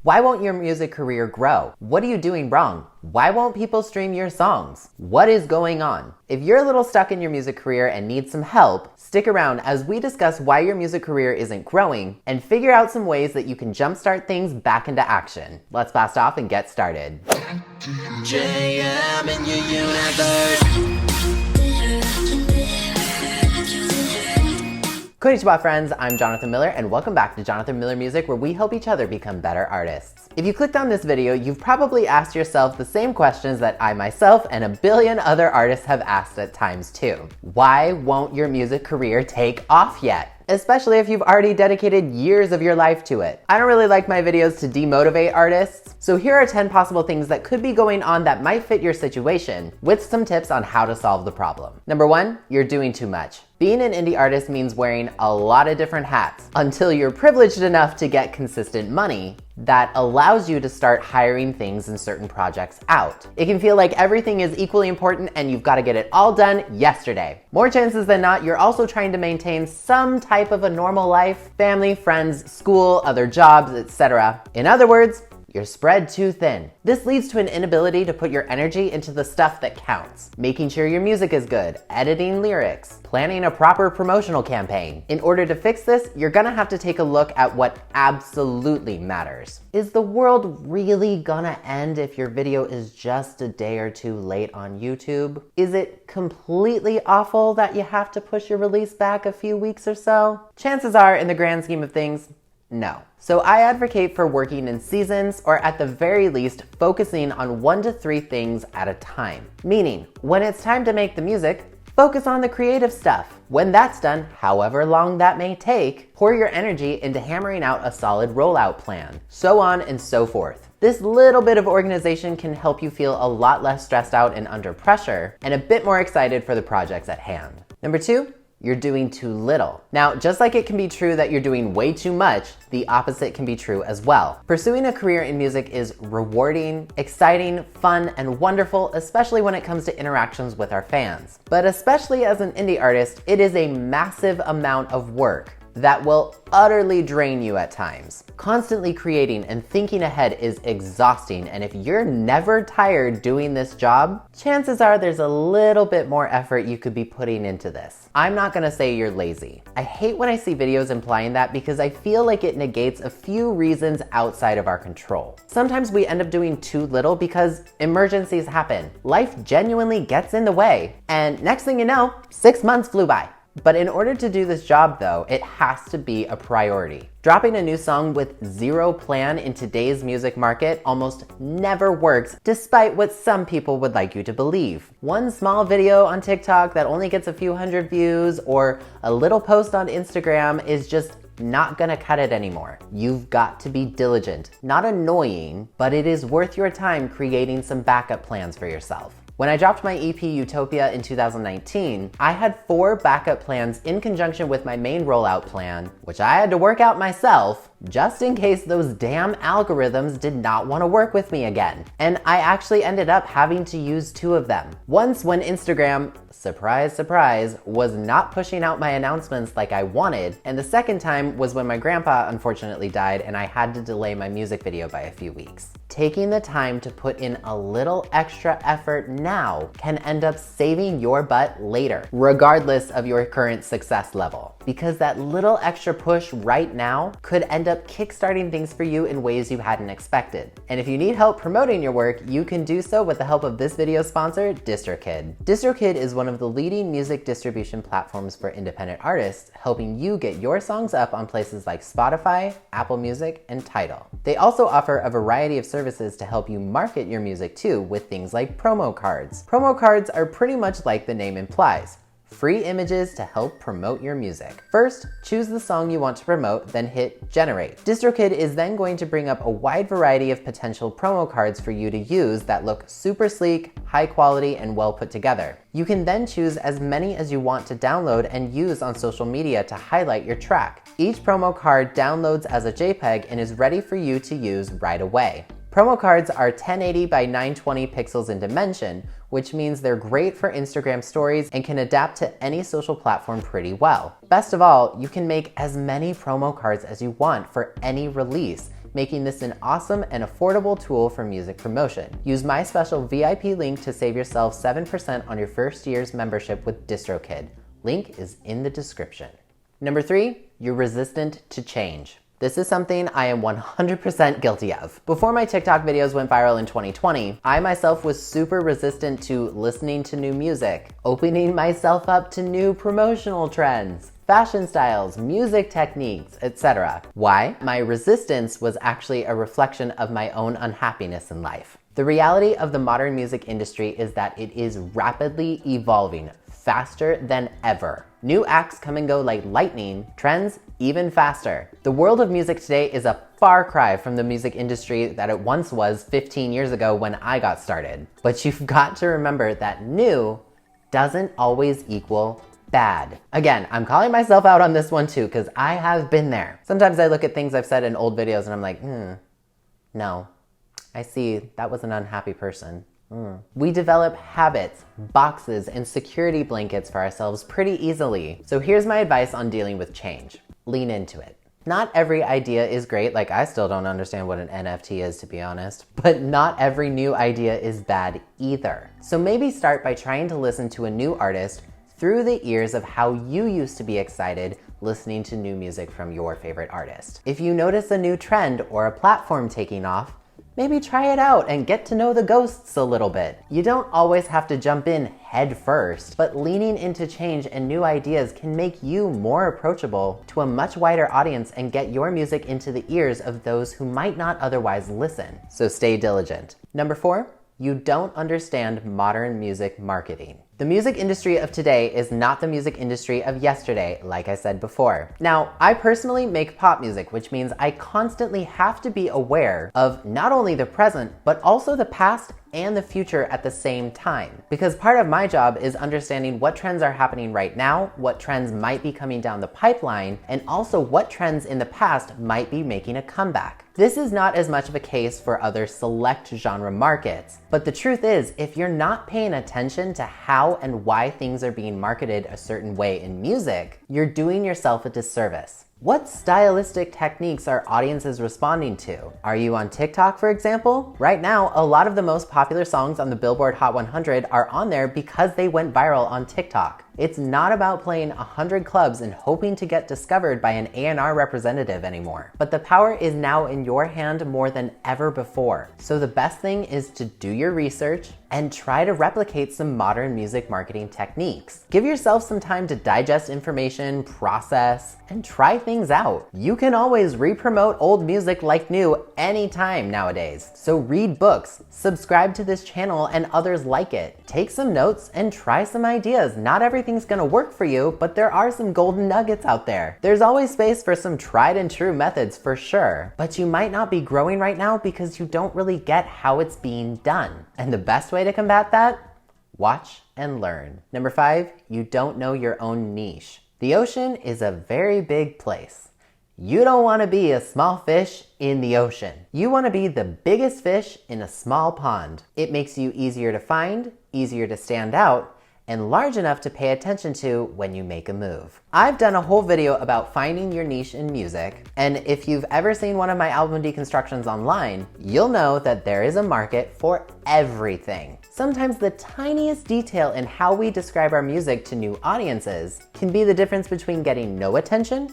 Why won't your music career grow? What are you doing wrong? Why won't people stream your songs? What is going on? If you're a little stuck in your music career and need some help, stick around as we discuss why your music career isn't growing and figure out some ways that you can jumpstart things back into action. Let's blast off and get started. JM in your universe. Konnichiwa friends, I'm Jonathan Miller and welcome back to Jonathan Miller Music, where we help each other become better artists. If you clicked on this video, you've probably asked yourself the same questions that I myself and a billion other artists have asked at times too. Why won't your music career take off yet? Especially if you've already dedicated years of your life to it. I don't really like my videos to demotivate artists, so here are 10 possible things that could be going on that might fit your situation, with some tips on how to solve the problem. Number 1, you're doing too much. Being an indie artist means wearing a lot of different hats until you're privileged enough to get consistent money that allows you to start hiring things and certain projects out. It can feel like everything is equally important and you've got to get it all done yesterday. More chances than not, you're also trying to maintain some type of a normal life, family, friends, school, other jobs, etc. In other words, you're spread too thin. This leads to an inability to put your energy into the stuff that counts. Making sure your music is good, editing lyrics, planning a proper promotional campaign. In order to fix this, you're gonna have to take a look at what absolutely matters. Is the world really gonna end if your video is just a day or two late on YouTube? Is it completely awful that you have to push your release back a few weeks or so? Chances are, in the grand scheme of things, no. So I advocate for working in seasons, or at the very least, focusing on 1 to 3 things at a time. Meaning, when it's time to make the music, focus on the creative stuff. When that's done, however long that may take, pour your energy into hammering out a solid rollout plan, so on and so forth. This little bit of organization can help you feel a lot less stressed out and under pressure, and a bit more excited for the projects at hand. Number 2, you're doing too little. Now, just like it can be true that you're doing way too much, the opposite can be true as well. Pursuing a career in music is rewarding, exciting, fun, and wonderful, especially when it comes to interactions with our fans. But especially as an indie artist, it is a massive amount of work that will utterly drain you at times. Constantly creating and thinking ahead is exhausting, and if you're never tired doing this job, chances are there's a little bit more effort you could be putting into this. I'm not gonna say you're lazy. I hate when I see videos implying that because I feel like it negates a few reasons outside of our control. Sometimes we end up doing too little because emergencies happen. Life genuinely gets in the way, and next thing you know, 6 months flew by. But in order to do this job though, it has to be a priority. Dropping a new song with zero plan in today's music market almost never works, despite what some people would like you to believe. One small video on TikTok that only gets a few hundred views, or a little post on Instagram is just not gonna cut it anymore. You've got to be diligent, not annoying, but it is worth your time creating some backup plans for yourself. When I dropped my EP Utopia in 2019, I had 4 backup plans in conjunction with my main rollout plan, which I had to work out myself, just in case those damn algorithms did not want to work with me again. And I actually ended up having to use 2 of them. Once when Instagram, surprise, surprise, was not pushing out my announcements like I wanted, and the second time was when my grandpa unfortunately died and I had to delay my music video by a few weeks. Taking the time to put in a little extra effort now can end up saving your butt later, regardless of your current success level. Because that little extra push right now could end up kickstarting things for you in ways you hadn't expected. And if you need help promoting your work, you can do so with the help of this video's sponsor, DistroKid. DistroKid is one of the leading music distribution platforms for independent artists, helping you get your songs up on places like Spotify, Apple Music, and Tidal. They also offer a variety of services to help you market your music too, with things like promo cards. Promo cards are pretty much like the name implies. Free images to help promote your music. First, choose the song you want to promote, then hit generate. DistroKid is then going to bring up a wide variety of potential promo cards for you to use that look super sleek, high quality, and well put together. You can then choose as many as you want to download and use on social media to highlight your track. Each promo card downloads as a JPEG and is ready for you to use right away. Promo cards are 1080 by 920 pixels in dimension, which means they're great for Instagram stories and can adapt to any social platform pretty well. Best of all, you can make as many promo cards as you want for any release, making this an awesome and affordable tool for music promotion. Use my special VIP link to save yourself 7% on your first year's membership with DistroKid. Link is in the description. Number 3, you're resistant to change. This is something I am 100% guilty of. Before my TikTok videos went viral in 2020, I myself was super resistant to listening to new music, opening myself up to new promotional trends, fashion styles, music techniques, etc. Why? My resistance was actually a reflection of my own unhappiness in life. The reality of the modern music industry is that it is rapidly evolving, faster than ever. New acts come and go like lightning, trends even faster. The world of music today is a far cry from the music industry that it once was 15 years ago when I got started. But you've got to remember that new doesn't always equal bad. Again, I'm calling myself out on this one too, because I have been there. Sometimes I look at things I've said in old videos and I'm like, no, I see that was an unhappy person. We develop habits, boxes, and security blankets for ourselves pretty easily. So here's my advice on dealing with change. Lean into it. Not every idea is great, like I still don't understand what an NFT is, to be honest, but not every new idea is bad either. So maybe start by trying to listen to a new artist through the ears of how you used to be excited listening to new music from your favorite artist. If you notice a new trend or a platform taking off, maybe try it out and get to know the ghosts a little bit. You don't always have to jump in head first, but leaning into change and new ideas can make you more approachable to a much wider audience and get your music into the ears of those who might not otherwise listen. So stay diligent. Number 4, you don't understand modern music marketing. The music industry of today is not the music industry of yesterday, like I said before. Now, I personally make pop music, which means I constantly have to be aware of not only the present, but also the past and the future at the same time. Because part of my job is understanding what trends are happening right now, what trends might be coming down the pipeline, and also what trends in the past might be making a comeback. This is not as much of a case for other select genre markets, but the truth is, if you're not paying attention to how and why things are being marketed a certain way in music, you're doing yourself a disservice. What stylistic techniques are audiences responding to? Are you on TikTok, for example? Right now, a lot of the most popular songs on the Billboard Hot 100 are on there because they went viral on TikTok. It's not about playing 100 clubs and hoping to get discovered by an A&R representative anymore. But the power is now in your hand more than ever before. So the best thing is to do your research and try to replicate some modern music marketing techniques. Give yourself some time to digest information, process, and try things out. You can always re-promote old music like new anytime nowadays. So read books, subscribe to this channel and others like it. Take some notes and try some ideas. Not everything's gonna work for you, but there are some golden nuggets out there. There's always space for some tried and true methods for sure, but you might not be growing right now because you don't really get how it's being done. And the best way to combat that? Watch and learn. Number 5, you don't know your own niche. The ocean is a very big place. You don't want to be a small fish in the ocean. You want to be the biggest fish in a small pond. It makes you easier to find, easier to stand out, and large enough to pay attention to when you make a move. I've done a whole video about finding your niche in music, and if you've ever seen one of my album deconstructions online, you'll know that there is a market for everything. Sometimes the tiniest detail in how we describe our music to new audiences can be the difference between getting no attention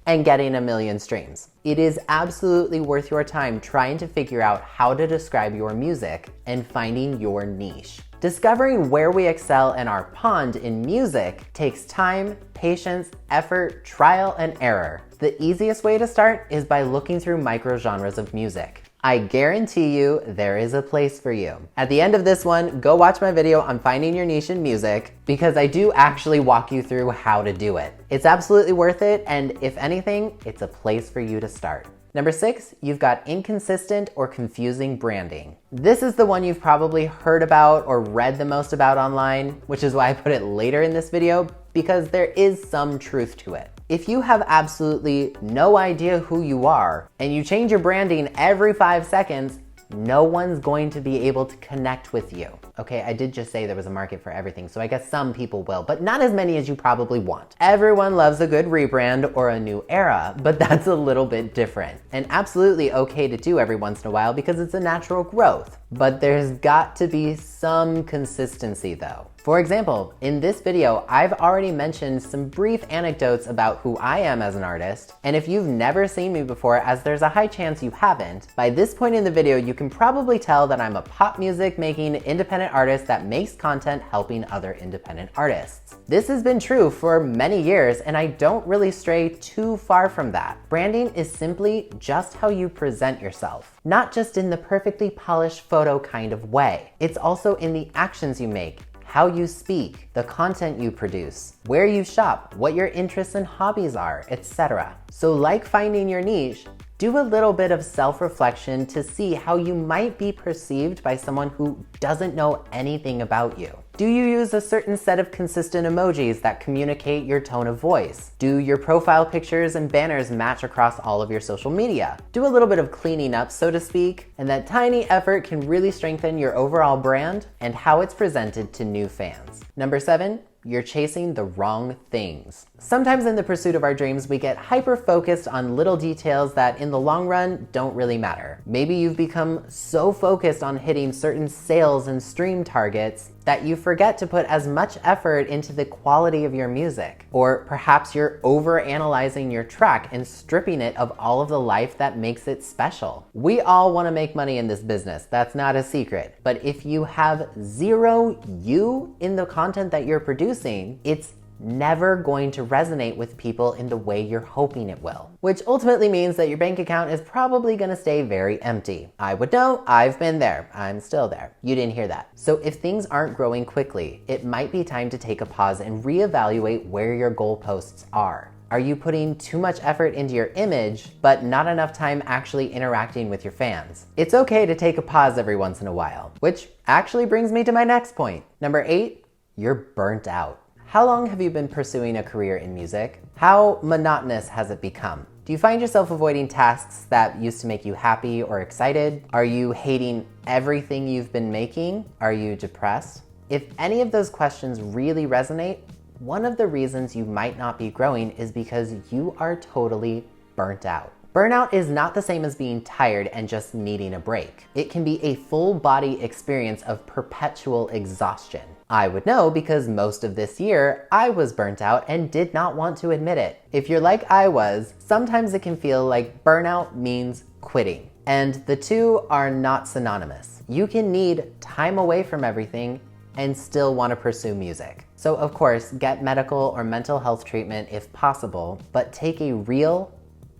and getting 1 million streams. It is absolutely worth your time trying to figure out how to describe your music and finding your niche. Discovering where we excel in our pond in music takes time, patience, effort, trial, and error. The easiest way to start is by looking through micro-genres of music. I guarantee you there is a place for you. At the end of this one, go watch my video on finding your niche in music because I do actually walk you through how to do it. It's absolutely worth it, and if anything, it's a place for you to start. Number 6, you've got inconsistent or confusing branding. This is the one you've probably heard about or read the most about online, which is why I put it later in this video, because there is some truth to it. If you have absolutely no idea who you are and you change your branding every 5 seconds, no one's going to be able to connect with you. Okay, I did just say there was a market for everything, so I guess some people will, but not as many as you probably want. Everyone loves a good rebrand or a new era, but that's a little bit different. And absolutely okay to do every once in a while because it's a natural growth. But there's got to be some consistency though. For example, in this video, I've already mentioned some brief anecdotes about who I am as an artist, and if you've never seen me before, as there's a high chance you haven't, by this point in the video, you can probably tell that I'm a pop music making independent artist that makes content helping other independent artists. This has been true for many years, and I don't really stray too far from that. Branding is simply just how you present yourself, not just in the perfectly polished photo kind of way. It's also in the actions you make, how you speak, the content you produce, where you shop, what your interests and hobbies are, etc. So like finding your niche, do a little bit of self-reflection to see how you might be perceived by someone who doesn't know anything about you. Do you use a certain set of consistent emojis that communicate your tone of voice? Do your profile pictures and banners match across all of your social media? Do a little bit of cleaning up, so to speak, and that tiny effort can really strengthen your overall brand and how it's presented to new fans. Number 7, you're chasing the wrong things. Sometimes in the pursuit of our dreams, we get hyper-focused on little details that in the long run don't really matter. Maybe you've become so focused on hitting certain sales and stream targets that you forget to put as much effort into the quality of your music. Or perhaps you're over-analyzing your track and stripping it of all of the life that makes it special. We all want to make money in this business, that's not a secret. But if you have zero you in the content that you're producing, it's never going to resonate with people in the way you're hoping it will. Which ultimately means that your bank account is probably gonna stay very empty. I would know, I've been there, I'm still there. You didn't hear that. So if things aren't growing quickly, it might be time to take a pause and reevaluate where your goalposts are. Are you putting too much effort into your image, but not enough time actually interacting with your fans? It's okay to take a pause every once in a while, which actually brings me to my next point. Number 8, you're burnt out. How long have you been pursuing a career in music? How monotonous has it become? Do you find yourself avoiding tasks that used to make you happy or excited? Are you hating everything you've been making? Are you depressed? If any of those questions really resonate, one of the reasons you might not be growing is because you are totally burnt out. Burnout is not the same as being tired and just needing a break. It can be a full body experience of perpetual exhaustion. I would know because most of this year, I was burnt out and did not want to admit it. If you're like I was, sometimes it can feel like burnout means quitting. And the two are not synonymous. You can need time away from everything and still want to pursue music. So of course, get medical or mental health treatment if possible, but take a real,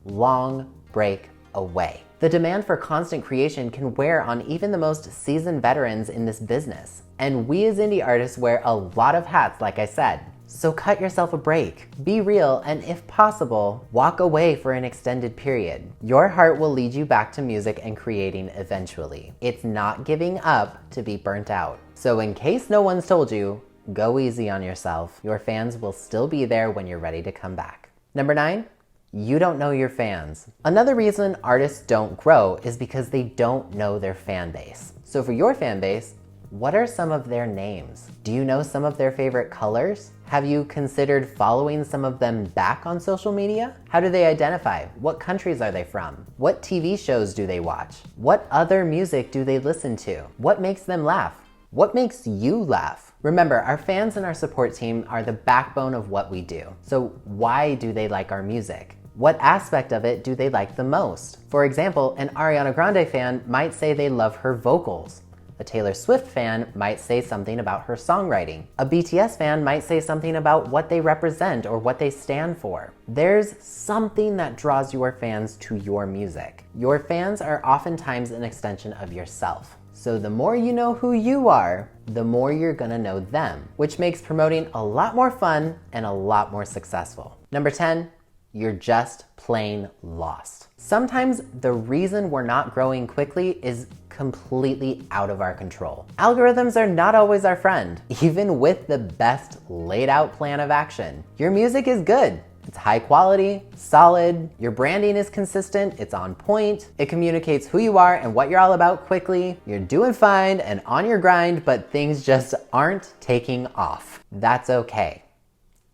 long break away. The demand for constant creation can wear on even the most seasoned veterans in this business. And we as indie artists wear a lot of hats, like I said. So cut yourself a break, be real, and if possible, walk away for an extended period. Your heart will lead you back to music and creating eventually. It's not giving up to be burnt out. So in case no one's told you, go easy on yourself. Your fans will still be there when you're ready to come back. Number 9, you don't know your fans. Another reason artists don't grow is because they don't know their fan base. So for your fan base, what are some of their names? Do you know some of their favorite colors? Have you considered following some of them back on social media? How do they identify? What countries are they from? What TV shows do they watch? What other music do they listen to? What makes them laugh? What makes you laugh? Remember, our fans and our support team are the backbone of what we do. So why do they like our music? What aspect of it do they like the most? For example, an Ariana Grande fan might say they love her vocals. A Taylor Swift fan might say something about her songwriting. A BTS fan might say something about what they represent or what they stand for. There's something that draws your fans to your music. Your fans are oftentimes an extension of yourself. So the more you know who you are, the more you're gonna know them, which makes promoting a lot more fun and a lot more successful. Number 10, you're just plain lost. Sometimes the reason we're not growing quickly is completely out of our control. Algorithms are not always our friend, even with the best laid out plan of action. Your music is good. It's high quality, solid, your branding is consistent, it's on point, it communicates who you are and what you're all about quickly, you're doing fine and on your grind, but things just aren't taking off. That's okay.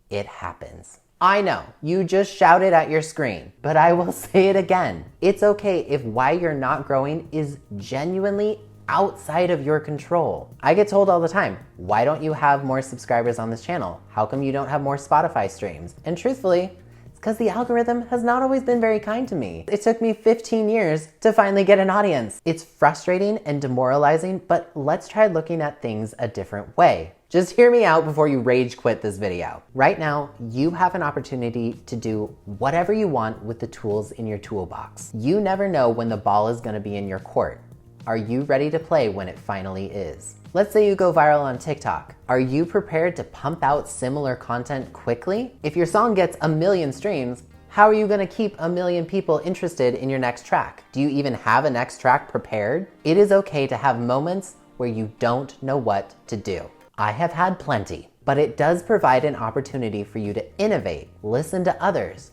It happens. I know, you just shouted at your screen, but I will say it again. It's okay if why you're not growing is genuinely outside of your control. I get told all the time, why don't you have more subscribers on this channel? How come you don't have more Spotify streams? And truthfully, it's because the algorithm has not always been very kind to me. It took me 15 years to finally get an audience. It's frustrating and demoralizing, but let's try looking at things a different way. Just hear me out before you rage quit this video. Right now, you have an opportunity to do whatever you want with the tools in your toolbox. You never know when the ball is gonna be in your court. Are you ready to play when it finally is? Let's say you go viral on TikTok. Are you prepared to pump out similar content quickly? If your song gets 1 million streams, how are you gonna keep 1 million people interested in your next track? Do you even have a next track prepared? It is okay to have moments where you don't know what to do. I have had plenty, but it does provide an opportunity for you to innovate, listen to others,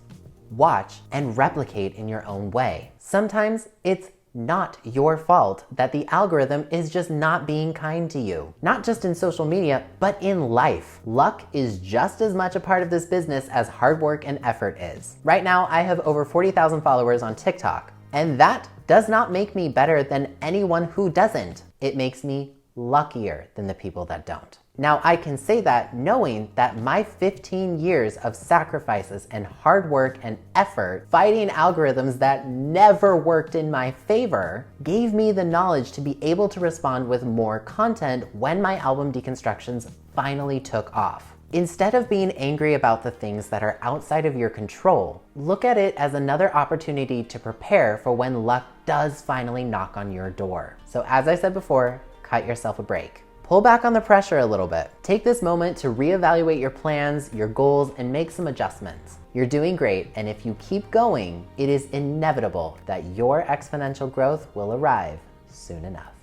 watch, and replicate in your own way. Sometimes it's not your fault that the algorithm is just not being kind to you. Not just in social media, but in life. Luck is just as much a part of this business as hard work and effort is. Right now, I have over 40,000 followers on TikTok, and that does not make me better than anyone who doesn't. It makes me luckier than the people that don't. Now, I can say that knowing that my 15 years of sacrifices and hard work and effort fighting algorithms that never worked in my favor gave me the knowledge to be able to respond with more content when my album deconstructions finally took off. Instead of being angry about the things that are outside of your control, look at it as another opportunity to prepare for when luck does finally knock on your door. So as I said before, cut yourself a break. Pull back on the pressure a little bit. Take this moment to reevaluate your plans, your goals, and make some adjustments. You're doing great, and if you keep going, it is inevitable that your exponential growth will arrive soon enough.